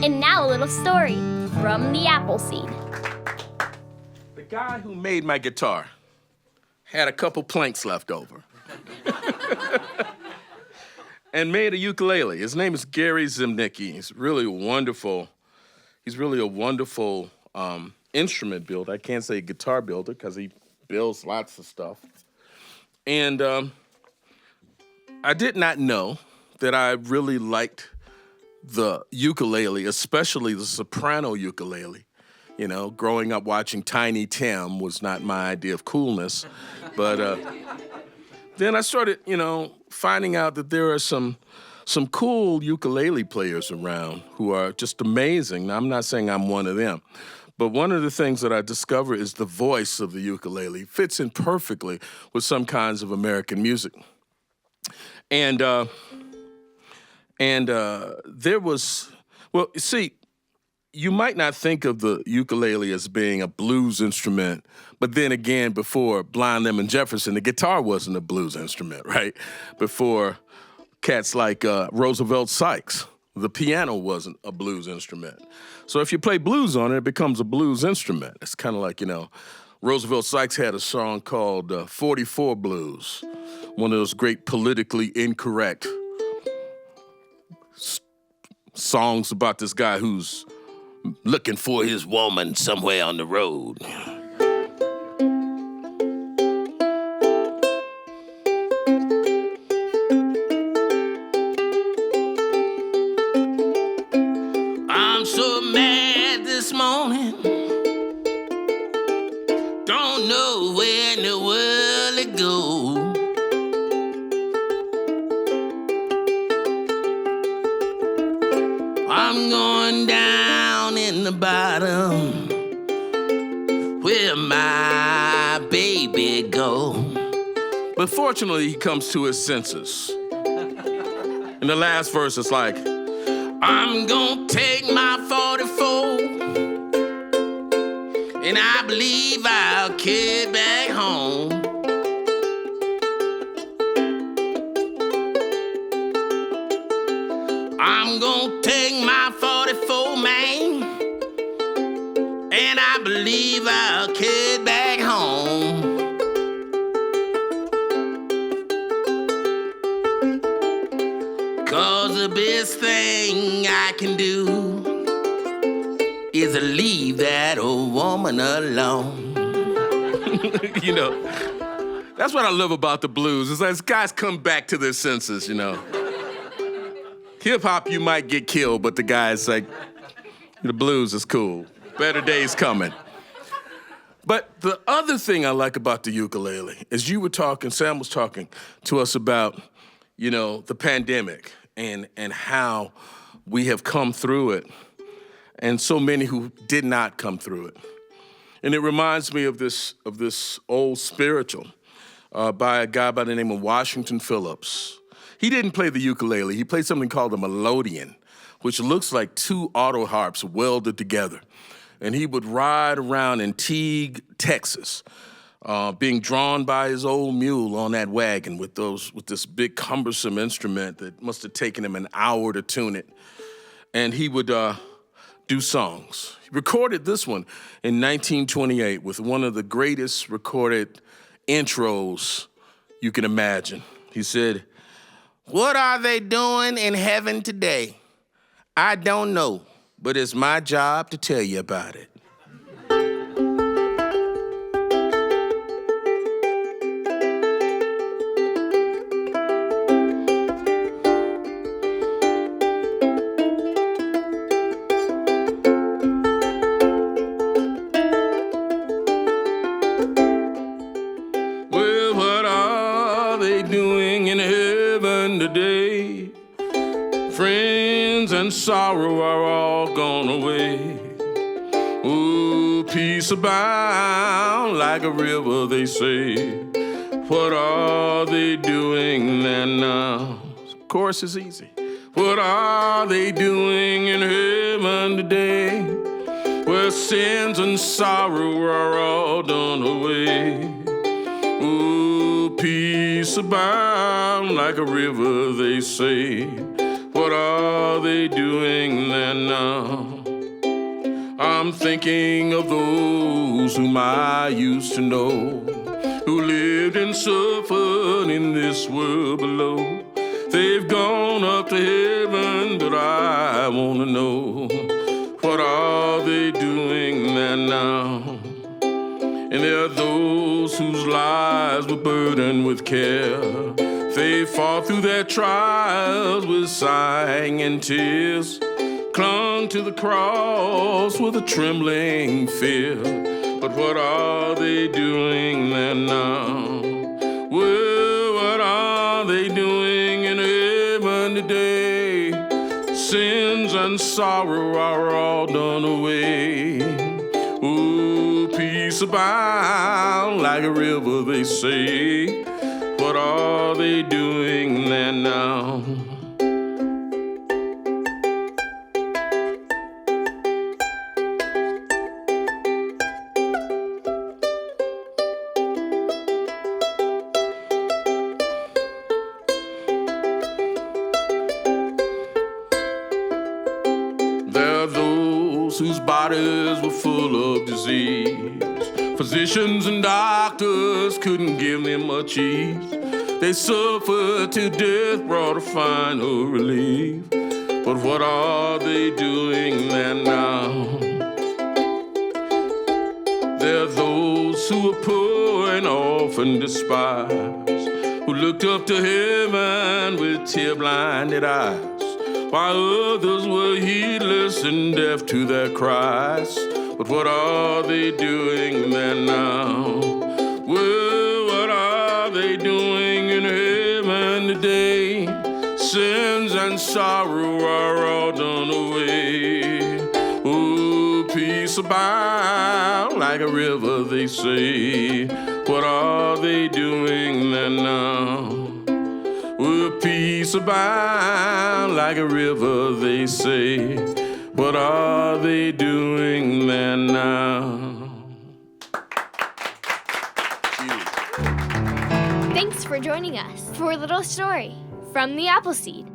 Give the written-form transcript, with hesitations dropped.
And now a little story from the Appleseed. The guy who made my guitar had a couple planks left over and made a ukulele. His name is Gary Zimnicki. He's really wonderful. He's really a wonderful instrument builder. I can't say guitar builder because he builds lots of stuff. And I did not know that I really liked the ukulele, especially the soprano ukulele. You know, growing up watching Tiny Tim was not my idea of coolness. But then I started, finding out that there are some cool ukulele players around who are just amazing. Now, I'm not saying I'm one of them. But one of the things that I discovered is the voice of the ukulele. It fits in perfectly with some kinds of American music. And there was, well, you see, you might not think of the ukulele as being a blues instrument, but then again, before Blind Lemon Jefferson, the guitar wasn't a blues instrument, right? Before cats like Roosevelt Sykes, the piano wasn't a blues instrument. So if you play blues on it, it becomes a blues instrument. It's kind of like, Roosevelt Sykes had a song called 44 Blues, one of those great politically incorrect songs about this guy who's looking for his woman somewhere on the road. I'm so mad this morning. Don't know where in the world to go. I'm going down in the bottom where my baby go. But fortunately, he comes to his senses. In the last verse, it's like, I'm gonna take my 44 and I believe I'll get back home. I'm gonna take my 44, man, and I believe I'll get back home. Cause the best thing I can do is leave that old woman alone. That's what I love about the blues, is as guys come back to their senses, Hip-hop, you might get killed, but the guy's like, the blues is cool. Better days coming. But the other thing I like about the ukulele is Sam was talking to us about, the pandemic and how we have come through it, and so many who did not come through it. And it reminds me of this old spiritual by a guy by the name of Washington Phillips. He didn't play the ukulele. He played something called a melodeon, which looks like two auto harps welded together. And he would ride around in Teague, Texas, being drawn by his old mule on that wagon with this big cumbersome instrument that must have taken him an hour to tune it. And he would do songs. He recorded this one in 1928 with one of the greatest recorded intros you can imagine. He said, "What are they doing in heaven today? I don't know, but it's my job to tell you about it." Well, what are they doing in heaven today? Friends and sorrow are all gone away. Ooh, peace abound like a river, they say. What are they doing there now? Chorus is easy. What are they doing in heaven today? Where sins and sorrow are all done away. Ooh, peace abound like a river, they say. what are they doing there now? I'm thinking of those whom I used to know, who lived and suffered in this world below. They've gone up to heaven, but I want to know, what are they doing there now? And there are those whose lives were burdened with care. They fought through their trials with sighing and tears, clung to the cross with a trembling fear. But what are they doing there now? Well, what are they doing in heaven today? Sins and sorrow are all done away. Oh, peace abound like a river, they say. What are they doing there now? There are those whose bodies were full of disease. Physicians and doctors couldn't give them much ease. They suffered till death brought a final relief. But what are they doing there now? There are those who are poor and often despised, who looked up to heaven with tear-blinded eyes, while others were heedless and deaf to their cries. But what are they doing there now? Well, what are they doing in heaven today? Sins and sorrow are all done away. Oh, peace abound like a river, they say. What are they doing there now? Well, peace abound like a river, they say. What are they doing there now? Thanks for joining us for a little story from the Appleseed.